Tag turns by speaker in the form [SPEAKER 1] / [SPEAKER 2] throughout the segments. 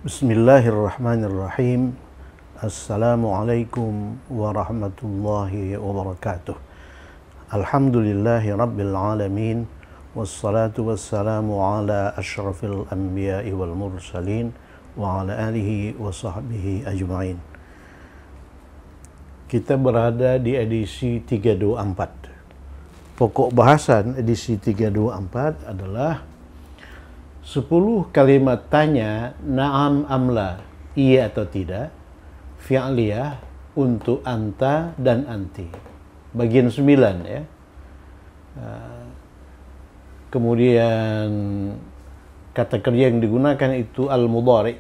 [SPEAKER 1] Bismillahirrahmanirrahim. Assalamualaikum warahmatullahi wabarakatuh. Alhamdulillahi rabbil alamin. Wassalatu wassalamu ala ashrafil anbiya'i wal mursalin wa ala alihi wa sahbihi ajma'in. Kita berada di edisi 324. Pokok bahasan edisi 324 adalah 10 kalimat tanya na'am amla, iya atau tidak, fi'liyah untuk anta dan anti. Bagian 9 ya. Kemudian kata kerja yang digunakan itu al-mudhari.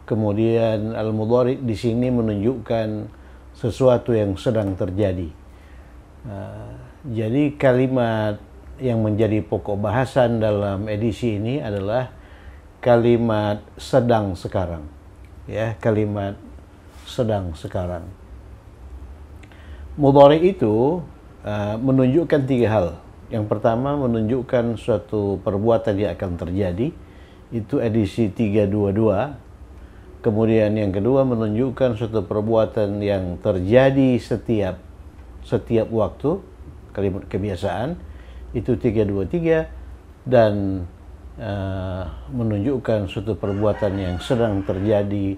[SPEAKER 1] Kemudian al-mudhari di sini menunjukkan sesuatu yang sedang terjadi. Jadi kalimat yang menjadi pokok bahasan dalam edisi ini adalah kalimat sedang sekarang. Ya, kalimat sedang sekarang. Mudhari itu menunjukkan 3 hal. Yang pertama menunjukkan suatu perbuatan yang akan terjadi, itu edisi 322. Kemudian yang kedua menunjukkan suatu perbuatan yang terjadi setiap waktu, kalimat kebiasaan, itu 323, dan menunjukkan suatu perbuatan yang sedang terjadi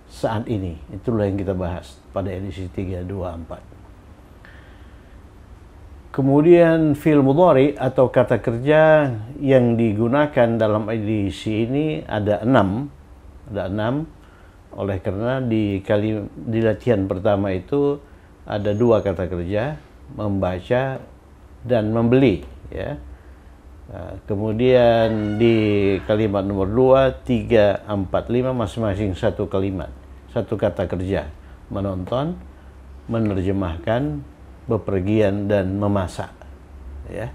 [SPEAKER 1] saat ini. Itulah yang kita bahas pada edisi 324. Kemudian fi'il mudhari atau kata kerja yang digunakan dalam edisi ini ada 6. Ada 6, oleh karena di latihan pertama itu ada 2 kata kerja, membaca dan membeli, ya. Kemudian di kalimat nomor 2, 3, 4, 5 masing-masing satu kalimat, satu kata kerja, menonton, menerjemahkan, bepergian, dan memasak, ya.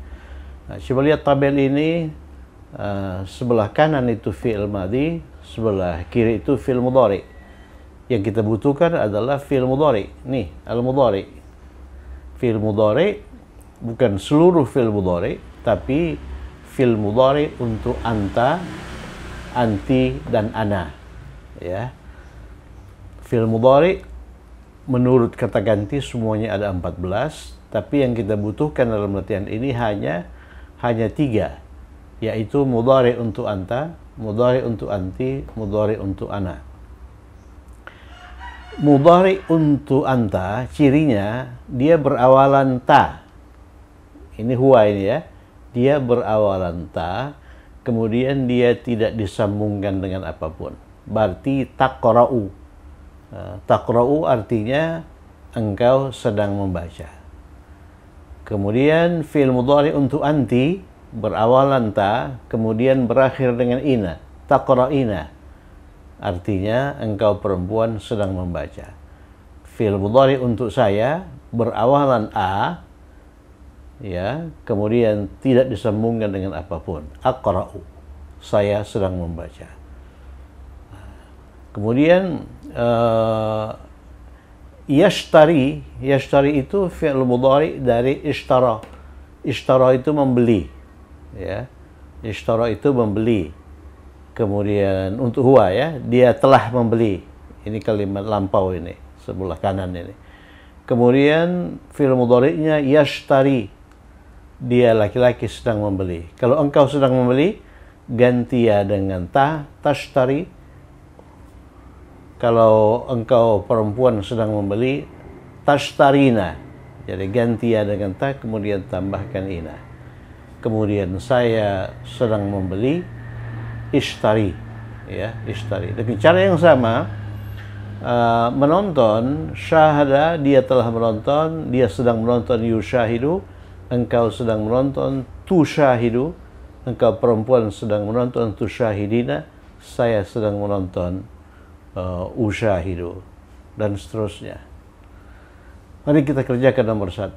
[SPEAKER 1] Coba lihat tabel ini, sebelah kanan itu fi'il madhi, sebelah kiri itu fi'il mudhari. Yang kita butuhkan adalah fi'il mudhari. Nih, al-mudhari. Fi'il mudhari bukan seluruh fi'il mudhari, tapi fi'il mudhari untuk anta, anti, dan ana. Ya. Fi'il mudhari menurut kata ganti semuanya ada 14, tapi yang kita butuhkan dalam latihan ini hanya 3, yaitu mudhari untuk anta, mudhari untuk anti, mudhari untuk ana. Mudhari untuk anta cirinya dia berawalan ta. Ini huwa ini ya, dia berawalan ta, kemudian dia tidak disambungkan dengan apapun. Berarti taqra'u. Taqra'u artinya engkau sedang membaca. Kemudian fi'il mudhari untuk anti berawalan ta, kemudian berakhir dengan ina. Taqra'ina. Artinya engkau perempuan sedang membaca. Fi'il mudhari untuk saya berawalan a, ya, kemudian tidak disambungkan dengan apapun. Aqra'u, saya sedang membaca. Kemudian yashtari itu fi'il mudhari dari ishtara. Ishtara itu membeli, ya. Ishtara itu membeli. Kemudian untuk huwa, ya, dia telah membeli. Ini kalimat lampau ini, sebelah kanan ini. Kemudian fi'il mudhari'nya yashtari, dia laki-laki sedang membeli. Kalau engkau sedang membeli, ganti ya dengan ta, tashtari. Kalau engkau perempuan sedang membeli, tashtarina. Jadi ganti ya dengan ta, kemudian tambahkan ina. Kemudian saya sedang membeli, ishtari, ya, ishtari. Dengan cara yang sama, menonton, syahada, dia telah menonton, dia sedang menonton, yushahidu, engkau sedang menonton, tushahidu, engkau perempuan sedang menonton, tushahidina, saya sedang menonton, ushahidu, dan seterusnya. Mari kita kerjakan nomor 1.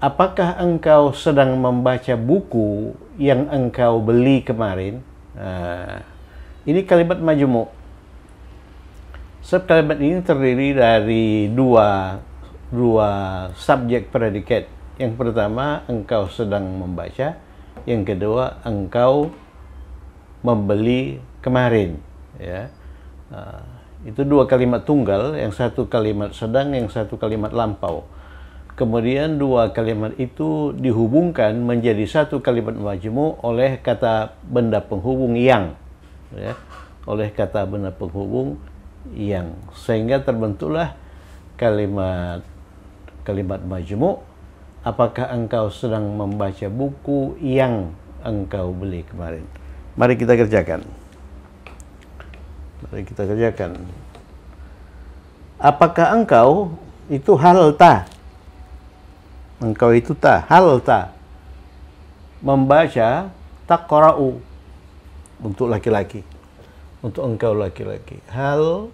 [SPEAKER 1] Apakah engkau sedang membaca buku yang engkau beli kemarin? Ini kalimat majmu'. Sebab kalimat ini terdiri dari dua subjek predikat. Yang pertama, engkau sedang membaca. Yang kedua, engkau membeli kemarin, ya. Itu dua kalimat tunggal, yang satu kalimat sedang, yang satu kalimat lampau. Kemudian dua kalimat itu dihubungkan menjadi satu kalimat majmu' oleh kata benda penghubung yang, ya, oleh kata benda penghubung yang, sehingga terbentuklah kalimat majmu'. Apakah engkau sedang membaca buku yang engkau beli kemarin? Mari kita kerjakan. Apakah engkau itu hal ta? Engkau itu ta, hal ta. Membaca taqra'u untuk laki-laki. Untuk engkau laki-laki. Hal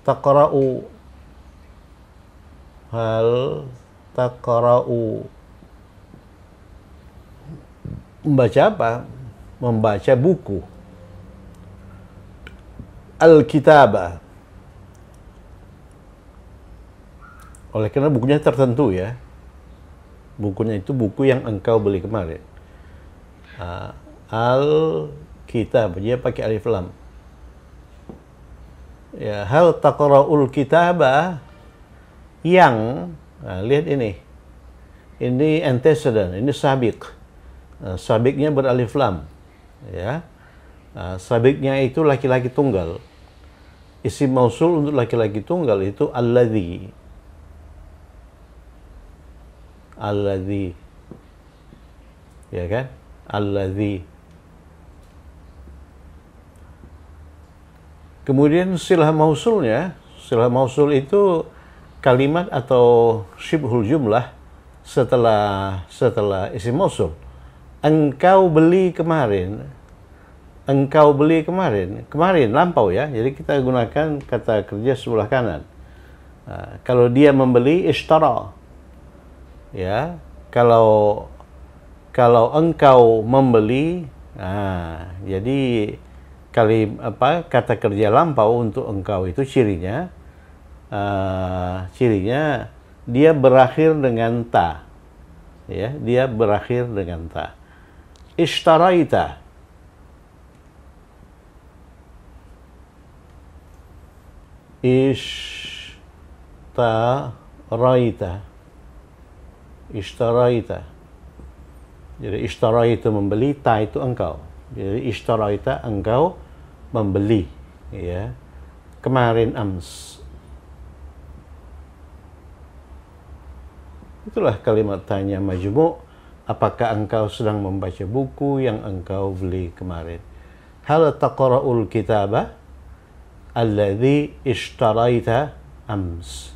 [SPEAKER 1] taqra'u. Hal taqra'u. Membaca apa? Membaca buku. Al-kitabah. Oleh karena bukunya tertentu, ya. Bukunya itu buku yang engkau beli kemarin. Al-kitab, dia pakai alif lam. Ya, hal taqra'ul kitabah yang, lihat ini. Ini antecedent, ini sabiq. Sabiqnya beralif lam, ya. Sabiqnya itu laki-laki tunggal. Isim mausul untuk laki-laki tunggal itu alladzi. Alladzi. Ya kan? Alladzi. Kemudian silah mausulnya, silah mausul itu kalimat atau syibhul jumlah setelah isim mausul. Engkau beli kemarin. Engkau beli kemarin. Kemarin lampau, ya. Jadi kita gunakan kata kerja sebelah kanan. Kalau dia membeli ishtara. Ya. Kalau engkau membeli, jadi kata kerja lampau untuk engkau itu cirinya dia berakhir dengan ta. Ya, dia berakhir dengan ta. Ishtaraita. Ishtaraita. Jadi ishtara itu membeli, ta itu engkau. Jadi ishtaraita, engkau membeli, ya. Kemarin ams. Itulah kalimat tanya majmu'. Apakah engkau sedang membaca buku yang engkau beli kemarin? Hal taqra'ul kitabah alladzi ishtaraita ams.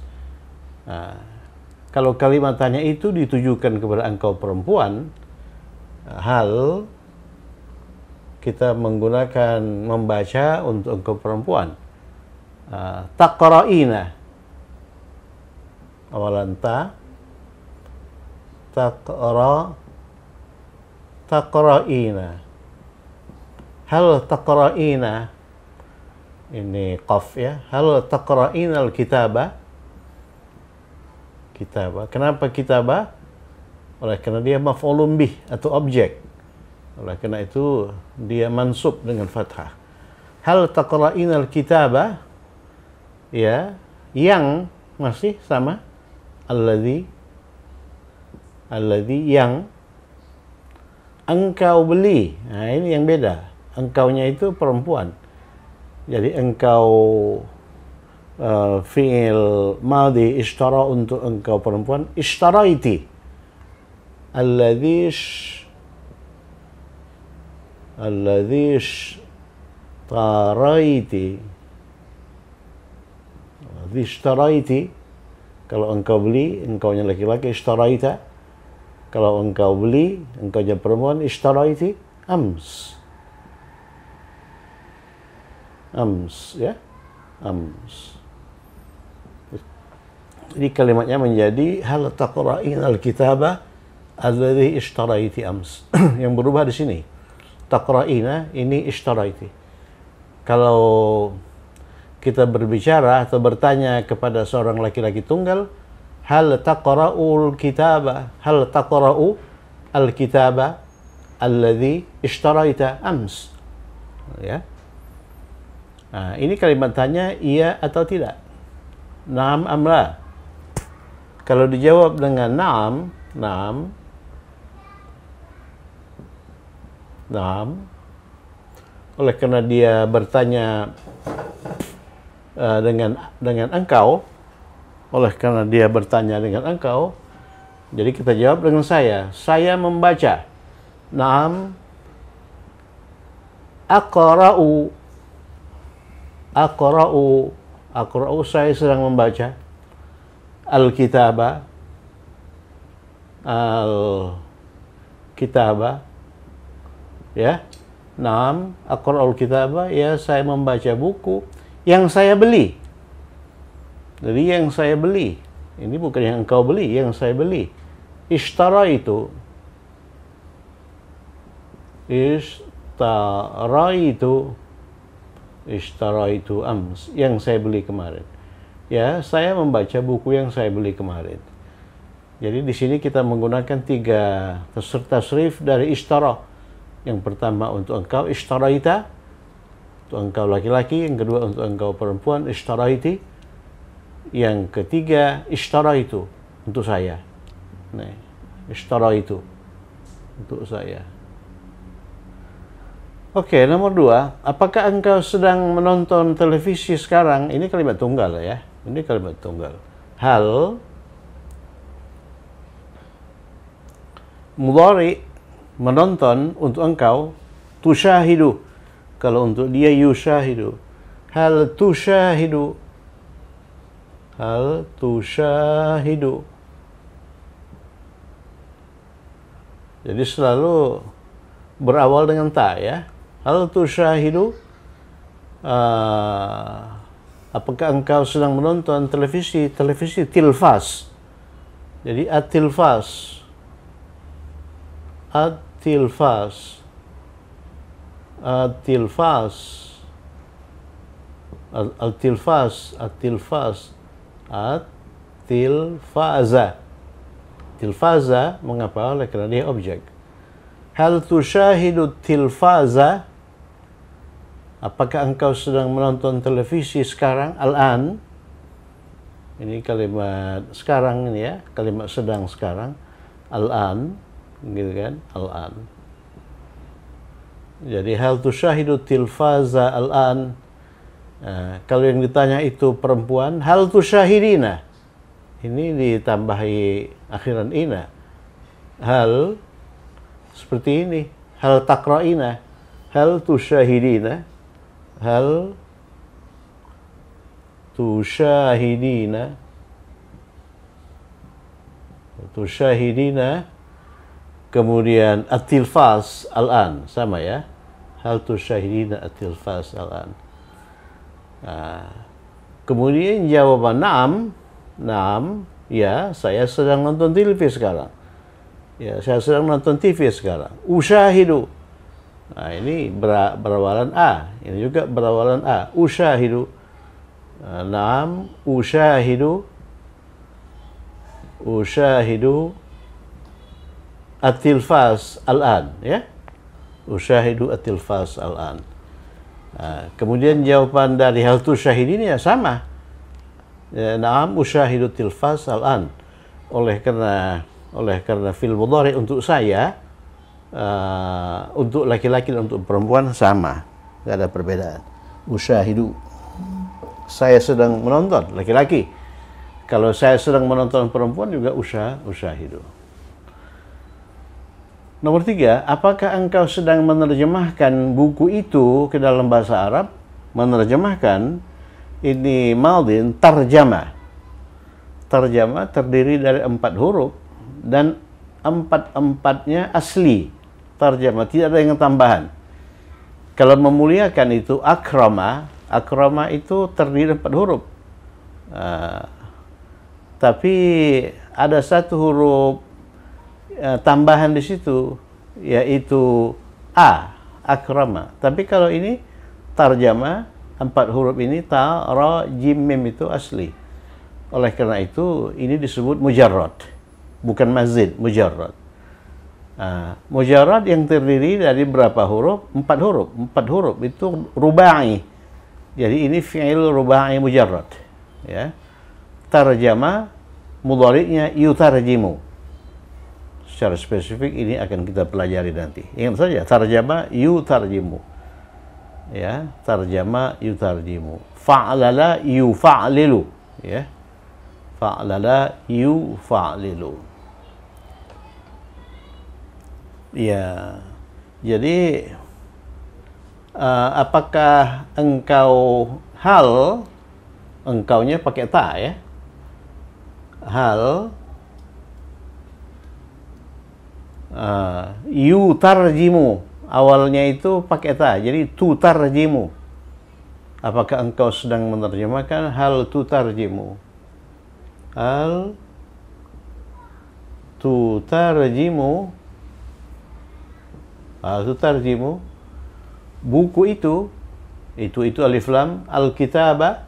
[SPEAKER 1] Kalau kalimat tanya itu ditujukan kepada engkau perempuan, hal kita menggunakan membaca untuk engkau perempuan. Taqra'ina. Awalan ta. Taqra'ina. Hal taqra'ina. Ini qaf, ya. Hal taqra'ina al-kitabah. Kitabah. Kenapa kitabah? Oleh karena dia maf'ulun bih atau objek. Oleh karena itu dia mansub dengan fathah. Hal taqra'ina al-kitabah, ya, yang masih sama alladzi yang engkau beli. Nah, ini yang beda. Engkaunya itu perempuan. Jadi engkau fi'il madhi ishtara untuk engkau perempuan, ishtaraiti. Alladzi ishtaraiti. Kalau engkau beli, engkaunya laki-laki, ishtaraita. Kalau engkau beli, engkaunya perempuan, ishtaraiti ams. Ams, ya. Ams. Jadi kalimatnya menjadi hal taqra'ina al-kitabah alladzi ishtaraiti ams. Yang berubah di sini. Taqra'ina ini ishtaraiti. Kalau kita berbicara atau bertanya kepada seorang laki-laki tunggal, hal taqra'ul kitabah, hal taqra'u al-kitabah alladhi ishtaraita ams. Ya. Nah, ini kalimat tanya iya atau tidak. Naam amla. Kalau dijawab dengan naam, oleh karena dia bertanya dengan engkau, jadi kita jawab dengan saya membaca. Naam aqra'u, saya sedang membaca. Al-kitaba, ya. Naam aqra'ul kitaba, ya saya membaca buku yang saya beli. Jadi yang saya beli, ini bukan yang engkau beli, yang saya beli. Ishtaraitu ams, yang saya beli kemarin. Ya, saya membaca buku yang saya beli kemarin. Jadi di sini kita menggunakan 3 tasrif dari ishtara. Yang pertama untuk engkau, ishtaraita, untuk engkau laki-laki. Yang kedua untuk engkau perempuan, ishtaraiti. Yang ketiga, ishtaraitu, untuk saya. Nah, ishtaraitu, untuk saya. Oke, nomor 2. Apakah engkau sedang menonton televisi sekarang? Ini kalimat tunggal ya. Ini kalimat tunggal. Hal mudhari, menonton, untuk engkau. Tushahidu, kalau untuk dia yushahidu. Hal tushahidu. Jadi selalu berawal dengan ta ya. Hal tushahidu, apakah engkau sedang menonton televisi? Televisi tilfas. Jadi at-tilfas. Tilfaza, mengapa? Oleh karena dia objek. Hal tushahidu tilfaza, apakah engkau sedang menonton televisi sekarang? Al-an, ini kalimat sekarang ini ya, kalimat sedang sekarang. Al-an, gitu kan? Al-an. Jadi hal tushahidu tilfaza al-an. Kalau yang ditanya itu perempuan, hal tushahidina, ini ditambahi akhiran ina. Hal seperti ini, hal taqra'ina, hal tushahidina, hal tushahidina, kemudian at-tilfas al-an, sama ya. Hal tushahidina at-tilfas al-an. Kemudian jawaban naam, ya saya sedang nonton TV sekarang. Ya, saya sedang nonton TV sekarang. Ushahidu. Nah, ini berawalan a. Ini juga berawalan a. Ushahidu. Naam, ushahidu at-tilfas al-an, ya. Ushahidu at-tilfas al-an. Kemudian jawaban dari hal tushahidin ya sama. Ya, naam ushahidu tilfas al-an. Oleh karena fil mudhari untuk saya, untuk laki-laki dan untuk perempuan sama, tidak ada perbedaan. Ushahidu, saya sedang menonton, laki-laki. Kalau saya sedang menonton perempuan juga ushahidu. Nomor 3, apakah engkau sedang menerjemahkan buku itu ke dalam bahasa Arab? Menerjemahkan, ini maldin, tarjama. Tarjama terdiri dari 4 huruf dan 4-4-nya asli. Tarjama, tidak ada yang tambahan. Kalau memuliakan itu akrama itu terdiri dari 4 huruf. Tapi ada 1 huruf tambahan di situ, yaitu a, akrama. Tapi kalau ini tarjama, 4 huruf ini ta, ra, jim, mim itu asli. Oleh karena itu ini disebut mujarrad, bukan mazid, mujarrad. Mujarrad yang terdiri dari berapa huruf? 4 huruf. 4 huruf itu rubai. Jadi ini fi'il rubai mujarrad. Ya. Tarjama mudhari'nya yutarjimu. Secara spesifik ini akan kita pelajari nanti. Ingat saja, tarjama yutarjimu. Ya, tarjama yutarjimu. Fa'lala yufa'lilu. Ya. Fa'lala yufa'lilu. Ya, jadi apakah engkau engkaunya pakai ta ya? Hal yutarjimu, awalnya itu pakai ta, jadi tutarjimu. Apakah engkau sedang menerjemahkan hal tutarjimu? Hal tutarjimu, tutarjimu buku itu alif lam, al-kitaba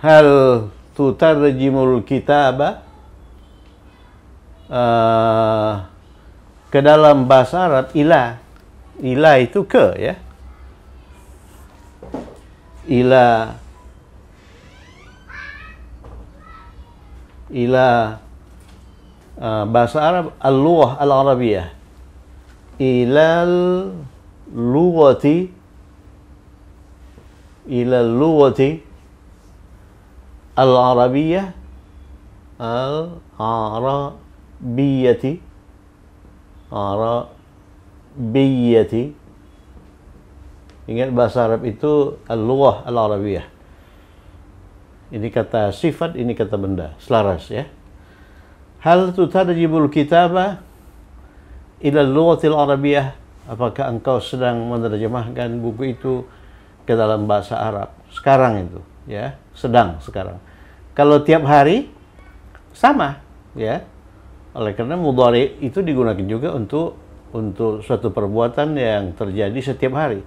[SPEAKER 1] hal tutarjimul kitaba ke dalam bahasa Arab ila itu ke ya, ila bahasa Arab al-lughah al-arabiyah, ilal lughati al-arabiyah arabiyyati. Ingat bahasa Arab itu al-lughah al-arabiyah. Ini kata sifat, ini kata benda, selaras ya. Hal tutarjibul kitaba ila al-lughatil arabiyah, apakah engkau sedang menerjemahkan buku itu ke dalam bahasa Arab sekarang itu ya, sedang sekarang. Kalau tiap hari sama ya, oleh karena mudhari itu digunakan juga untuk suatu perbuatan yang terjadi setiap hari.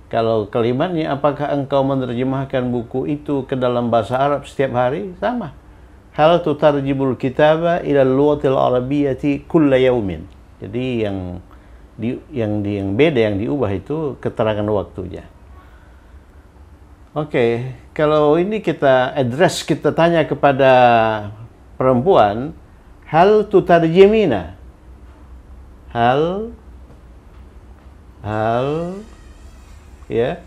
[SPEAKER 1] Kalau kalimatnya apakah engkau menerjemahkan buku itu ke dalam bahasa Arab setiap hari, sama. Hal tutarjibul kitaba ila al-lughatil arabiyyati kulla yaumin. Jadi yang beda, yang diubah itu keterangan waktunya. Oke, kalau ini kita tanya kepada perempuan, hal tutarjimina. Hal ya,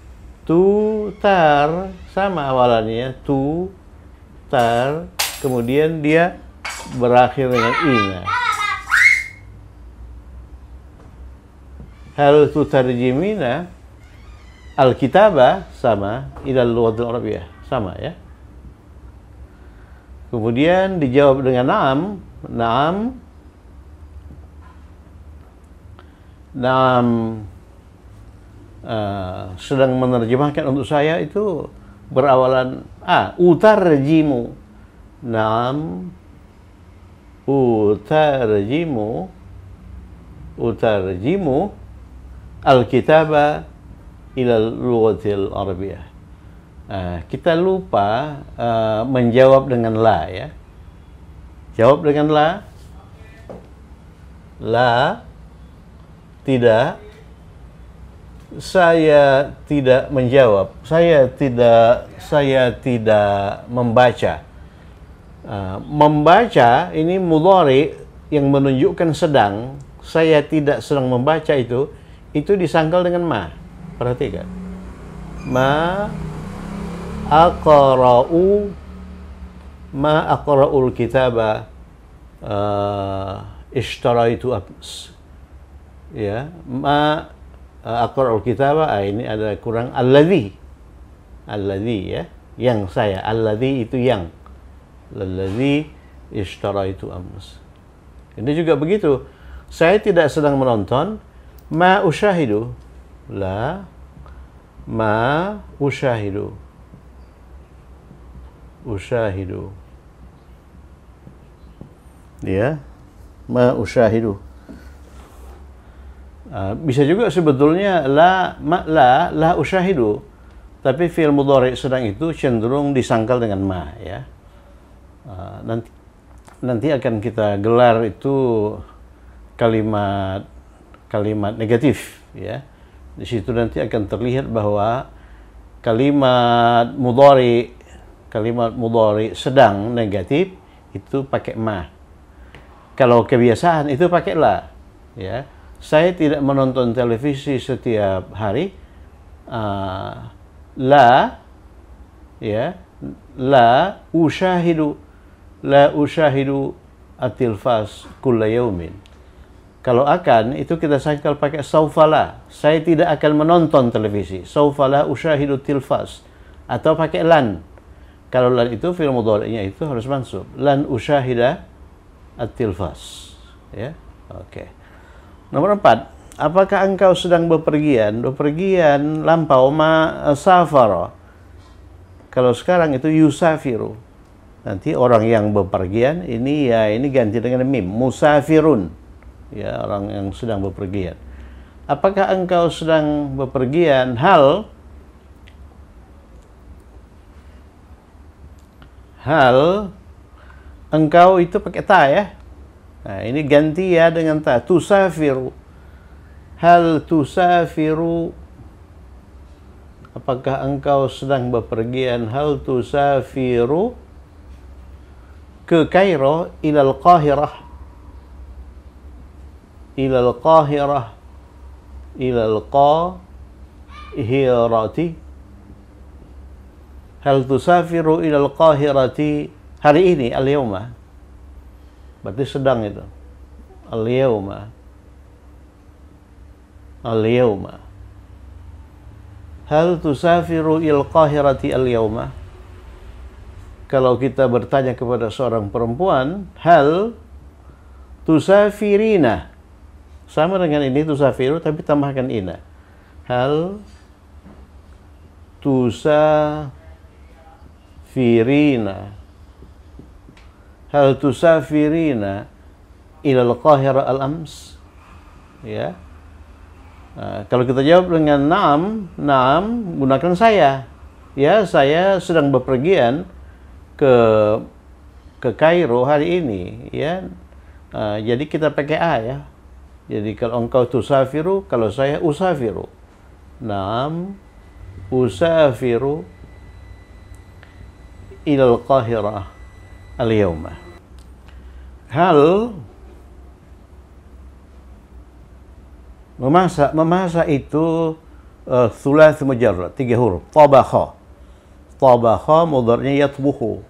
[SPEAKER 1] tutar sama awalannya, tutar, kemudian dia berakhir dengan ina. Hal tutarjimina al-kitaba sama, ilal lughatil arabiyah sama ya. Kemudian dijawab dengan na'am. Sedang menerjemahkan untuk saya itu berawalan utarjimu. Na'am utarjimu al-kitaba ilal lughatil arabiyah. Kita lupa menjawab dengan la ya. Jawab dengan la tidak. Saya tidak menjawab. Saya tidak membaca. Membaca ini mudhari yang menunjukkan sedang. Saya tidak sedang membaca itu disangkal dengan ma. Perhatikan. Ma aqra'ul kitaba ishtaraitu ams. Ya, ma aqra'ul kitaba, ini ada kurang alladhi ya, yang saya, alladhi itu yang, alladhi ishtaraitu ams. Ini juga begitu, saya tidak sedang menonton, ma usyahidu, la ma usyahidu ya, ma usyahidu. Bisa juga sebetulnya la usyahidu, Tapi fi'il mudhari sedang itu cenderung disangkal dengan ma, ya. Nanti akan kita gelar itu kalimat negatif, ya. Di situ nanti akan terlihat bahwa kalimat mudhari sedang negatif itu pakai ma. Kalau kebiasaan itu pakai la, ya. Saya tidak menonton televisi setiap hari. La, ya, la ushahidu at-tilfas kulla yaumin. Kalau akan, itu kita sangkal pakai saufala. Saya tidak akan menonton televisi. Saufala ushahidu tilfas. Atau pakai lan. Kalau lan itu fi'il mudhari'nya itu harus mansub. Lan ushahida at-tilfas. Ya, oke. Nomor 4. Apakah engkau sedang bepergian? Bepergian lampau safara. Kalau sekarang itu yusafiru. Nanti orang yang bepergian ini ganti dengan mim, musafirun. Ya, orang yang sedang bepergian. Apakah engkau sedang bepergian? Hal engkau itu pakai ta, ya. Nah, ini ganti ya dengan ta. Tusafiru. Hal tusafiru. Apakah engkau sedang bepergian? Hal tusafiru ke Kairo ilal Qahirah. Ilal Qahirah. Ilal Qahirati. Hal tusafiru ilal Qahirati hari ini, al-yawma. Berarti sedang itu. Al-yawma. Al-yawma. Hal tusafiru ilal Qahirati al-yawma. Kalau kita bertanya kepada seorang perempuan, hal tusafirina. Sama dengan ini tusafiru tapi tambahkan ina. Hal tusafirina. Hal tusafirina ilal Qahira al-ams. Ya. Kalau kita jawab dengan na'am, gunakan saya. Ya, saya sedang bepergian ke Kairo hari ini, ya. Jadi kita pakai a, ya. Jadi kalau engkau tusafiru, kalau saya usafiru. Naam, usafiru ilal Qahirah al-yawma. Hal memasak itu thulath mujarrad, 3 huruf. Tabakha. Tabakha mudhari'nya yatbuhu.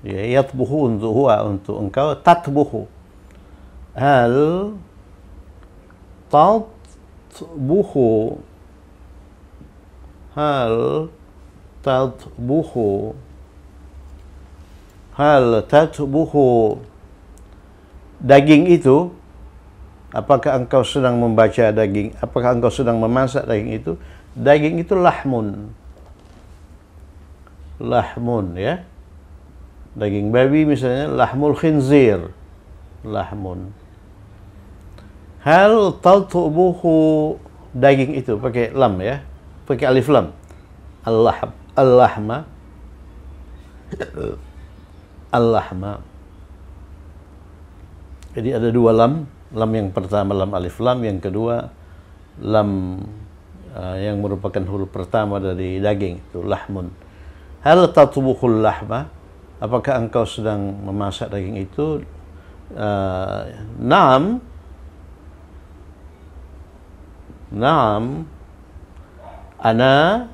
[SPEAKER 1] Ya, yatbuhu untuk huwa, untuk engkau. Tatbuhu. Hal tatbuhu. Hal tatbuhu. Hal tatbuhu. Daging itu, apakah engkau sedang membaca daging? Apakah engkau sedang memasak daging itu? Daging itu lahmun. Lahmun, ya. Daging babi misalnya, lahmul khinzir. Lahmun. Hal tatbuhu, daging itu pakai lam, ya. Pakai alif lam. Al-lahma. Al-lahma. Jadi ada 2 lam. Lam yang pertama lam alif lam, yang kedua lam yang merupakan huruf pertama dari daging, itu lahmun. Hal tatbukhul lahma, apakah engkau sedang memasak daging itu? Naam. Naam. Ana,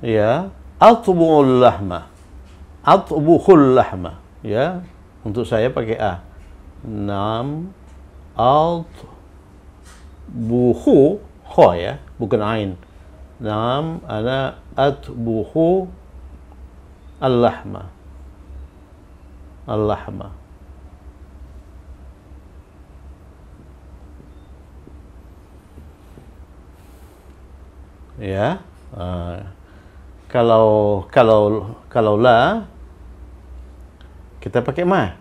[SPEAKER 1] ya, atbukhul lahma. Atbukhul lahma, ya. Untuk saya pakai a. Naam, atbuhu, kho, ya, bukan ain. Naam, ana atbuhu al-lahma. Al-lahma. Ya. Kalau la, kita pakai ma.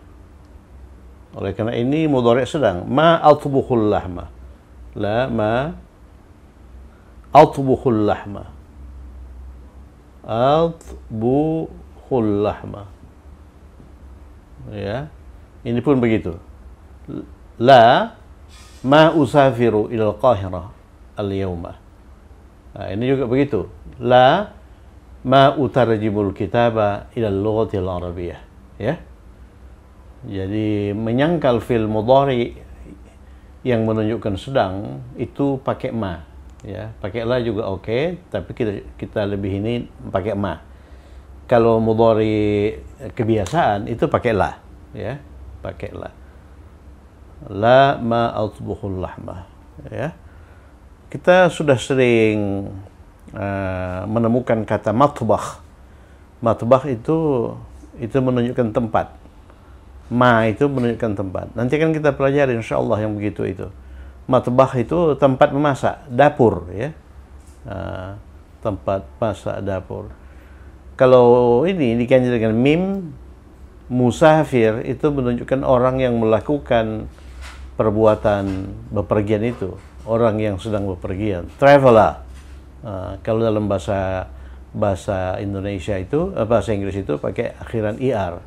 [SPEAKER 1] Oleh karena ini mudhari' sedang. Ma atbukhul lahma. La ma atbukhul lahma. Atbukhul lahma. Ya. Ini pun begitu. La ma usafiru ilal Qahirah al-yawma. Nah, ini juga begitu. La ma utarjimul kitaba ilal lughatil arabiyyah. Ya. Jadi menyangkal fi'il mudhari yang menunjukkan sedang itu pakai ma. Ya, pakai la juga oke, tapi kita lebih ini pakai ma. Kalau mudhari kebiasaan itu pakai la, ya, pakai la. La ma atbukhul lahma, ya. Kita sudah sering menemukan kata matbakh. Matbakh itu menunjukkan tempat. Ma itu menunjukkan tempat. Nanti kan kita pelajari insyaallah yang begitu itu. Matbakh itu tempat memasak, dapur, ya. Tempat masak, dapur. Kalau ini diganti dengan mim, musafir itu menunjukkan orang yang melakukan perbuatan bepergian itu, orang yang sedang bepergian, traveler. Kalau dalam bahasa Indonesia itu, bahasa Inggris itu pakai akhiran ir.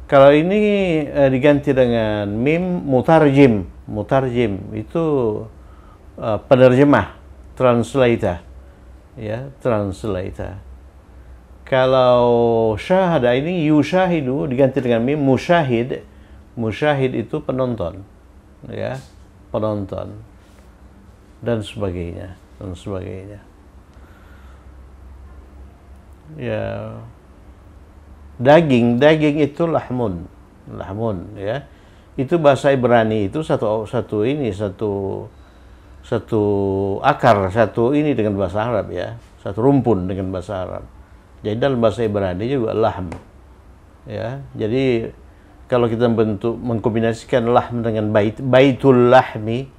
[SPEAKER 1] Kalau ini diganti dengan mim, mutarjim. Mutarjim itu penerjemah, translator. Ya, translator. Kalau syahada ini yushahidu diganti dengan mim, musyahid. Musyahid itu penonton. Ya, penonton. Dan sebagainya, dan sebagainya. Ya. Daging itu lahmun, ya. Itu bahasa Ibrani itu satu akar, satu ini dengan bahasa Arab, ya, satu rumpun dengan bahasa Arab. Jadi dalam bahasa Ibrani juga lahm, ya. Jadi kalau kita mengkombinasikan lahm dengan baitul lahmi,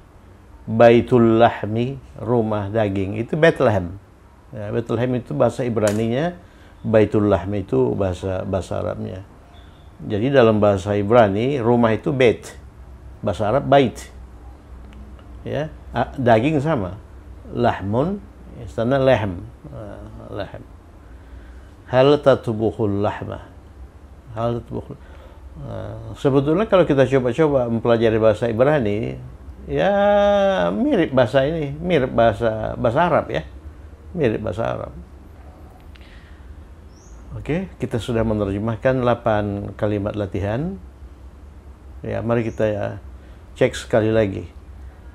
[SPEAKER 1] rumah daging, itu Bethlehem. Ya, Bethlehem itu bahasa Ibraninya. Baitul Lahm itu bahasa Arabnya. Jadi dalam bahasa Ibrani rumah itu bait, bahasa Arab bait. Ya, daging sama. Lahmun, istilahnya lahm. Lahm. Hal tatbukhul lahma. Hal tatbukhul. Sebetulnya kalau kita coba-coba mempelajari bahasa Ibrani, ya mirip bahasa ini, mirip bahasa Arab, ya. Mirip bahasa Arab. Oke, kita sudah menerjemahkan 8 kalimat latihan. Ya, mari kita cek sekali lagi.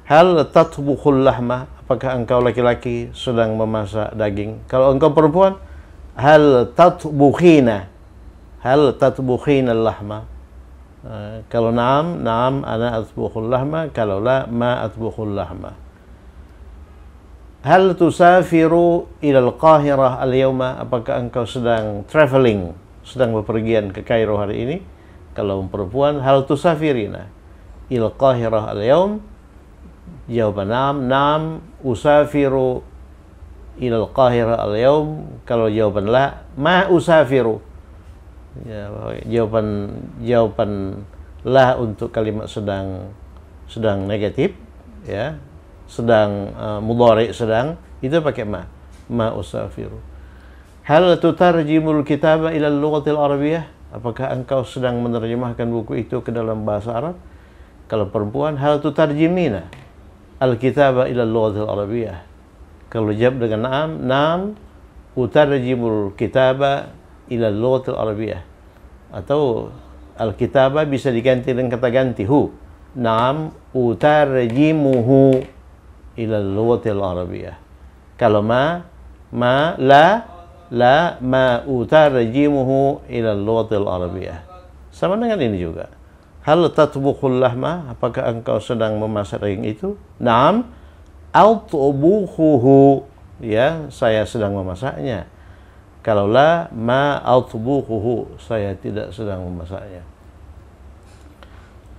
[SPEAKER 1] Hal tatbukhul lahma, apakah engkau laki-laki sedang memasak daging? Kalau engkau perempuan, hal tatbukhina lahma. Kalau na'am ana atbukhul lahma, kalau la ma atbukhul lahma. Hal tusafiru ilal Qahirah al-yawma, apakah engkau sedang traveling, sedang bepergian ke Kairo hari ini? Kalau perempuan, hal tusafirina ilal Qahirah al-yawm, jawaban na'am usafiru ilal Qahirah al-yawm. Kalau jawaban la, ma usafiru. Ya, jawaban la untuk kalimat sedang negatif, ya. Sedang mudhari sedang itu pakai ma usafiru. Hal tutarjimul kitaba ila lughatil arabiyyah, apakah engkau sedang menerjemahkan buku itu ke dalam bahasa Arab? Kalau perempuan, hal tutarjimina al kitaba ila lughatil arabiyyah. Kalau jawab dengan na'am utarjimul kitaba ila lughatil arabiyyah. Atau al kitaba bisa diganti dengan kata ganti hu. Na'am utarjimuhu ila lughatil arabiyyah. Kalau la ma utarjimuhu ila lughatil arabiyyah. Sama dengan ini juga. Hal tatbukhul lahma, apakah engkau sedang memasak daging itu? Naam atbukhuhu, ya, saya sedang memasaknya. Kalau la ma atbukhuhu, saya tidak sedang memasaknya.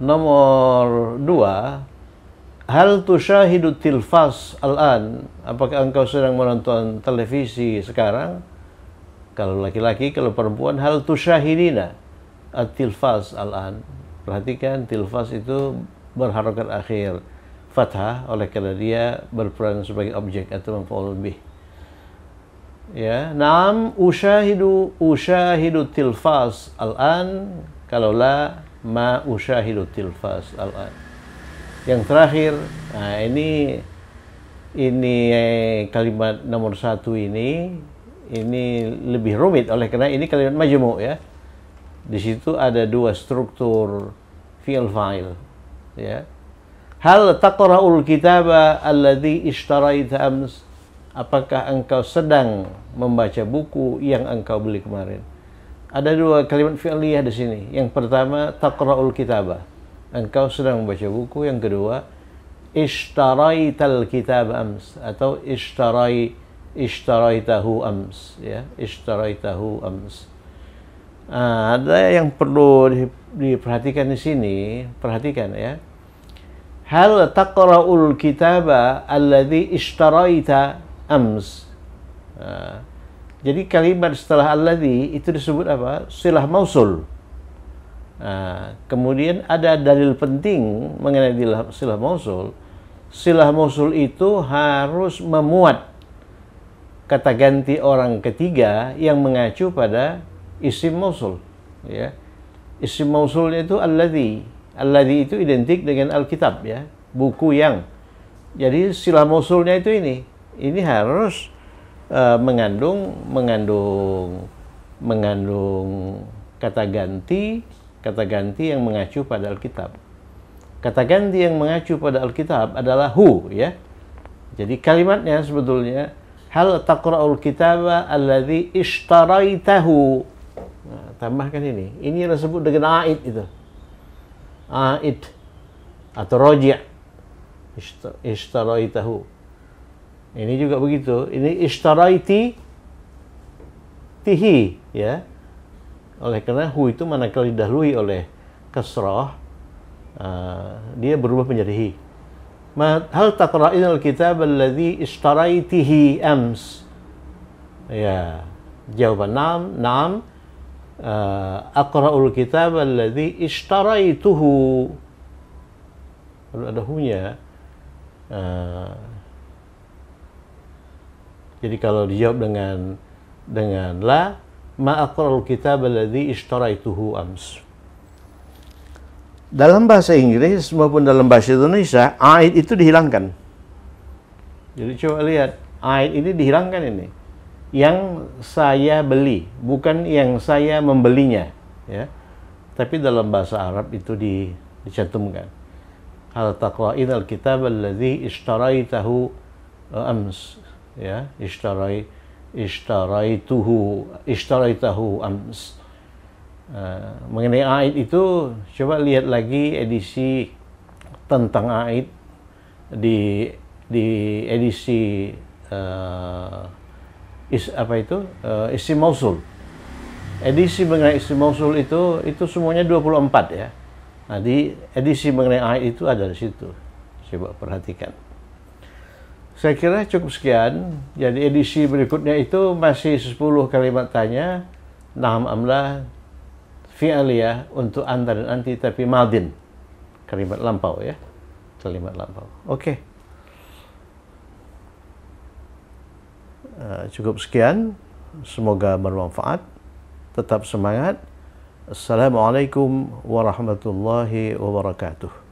[SPEAKER 1] Nomor 2, hal tushahidu tilfas al-an, apakah engkau sedang menonton televisi sekarang? Kalau laki-laki, kalau perempuan, hal tushahidina at-tilfas al-an. Perhatikan tilfas itu berharokat akhir. fathah, oleh karena dia berperan sebagai objek atau maf'ul bih. Ya, naam ushahidu tilfaz al-an, kalau la ma ushahidu tilfaz al-an. Yang terakhir, nah ini kalimat nomor 1 ini lebih rumit, oleh karena ini kalimat majmu' ya. Di situ ada 2 struktur fi'il fa'il ya. Hal taqra'ul kitaba alladhi ishtaraita ams? Apakah engkau sedang membaca buku yang engkau beli kemarin? Ada 2 kalimat fi'liyah di sini. Yang pertama taqra'ul kitaba, engkau sedang membaca buku. Yang kedua ishtaraital kitab ams, atau ishtaraytahu ams ya, ishtaraytahu ams. Ada yang perlu diperhatikan di sini, perhatikan ya. Hal taqra'ul kitaba alladhi ishtaraita ams. Jadi kalimat setelah alladhi itu disebut apa? Silah mausul. Kemudian ada dalil penting mengenai silah mausul. Silah mausul itu harus memuat kata ganti orang ketiga yang mengacu pada isim mausul ya. Isim mausulnya itu alladhi. Alladhi itu identik dengan Alkitab ya, buku yang. Jadi silah mausulnya itu ini harus mengandung kata ganti yang mengacu pada Alkitab. Kata ganti yang mengacu pada Alkitab adalah hu ya. Jadi kalimatnya sebetulnya hal taqra'ul kitaba alladhi ishtaraitahu. Nah, tambahkan ini yang disebut dengan aid itu. Aid atau roji' ishtaraitahu. Ini juga begitu. Ini ishtaraiti tihi ya. Oleh karena hu itu manakala didahului oleh kasrah, dia berubah menjadi hi. Hal taqra'inal kitab alladhi ishtaraitihi ams? Ya, jawaban na'am. Aqra'ul kitab alladhi ishtaraituhu. Kalau ada hunya, jadi kalau dijawab dengan la, ma aqra'ul kitab alladhi ishtaraituhu ams. Dalam bahasa Inggris maupun dalam bahasa Indonesia, aid itu dihilangkan. Jadi coba lihat, aid ini dihilangkan ini. Yang saya beli, bukan yang saya membelinya ya. Tapi dalam bahasa Arab itu dicantumkan. Hal taqra'inal kitab alladhi ishtaraitahu ams ya, ishtaraitahu ams. Mengenai aid itu coba lihat lagi edisi tentang aid di edisi isim mausul. Edisi mengenai isim mausul itu semuanya 24 ya. Nah, di edisi mengenai aid itu ada di situ. Coba perhatikan. Saya kira cukup sekian. Jadi edisi berikutnya itu masih 10 kalimat tanya, na'am amla, fi'aliyah untuk anta dan anti, tapi madin. Kalimat lampau ya. Kalimat lampau. Oke. Cukup sekian, semoga bermanfaat. Tetap semangat. Assalamualaikum warahmatullahi wabarakatuh.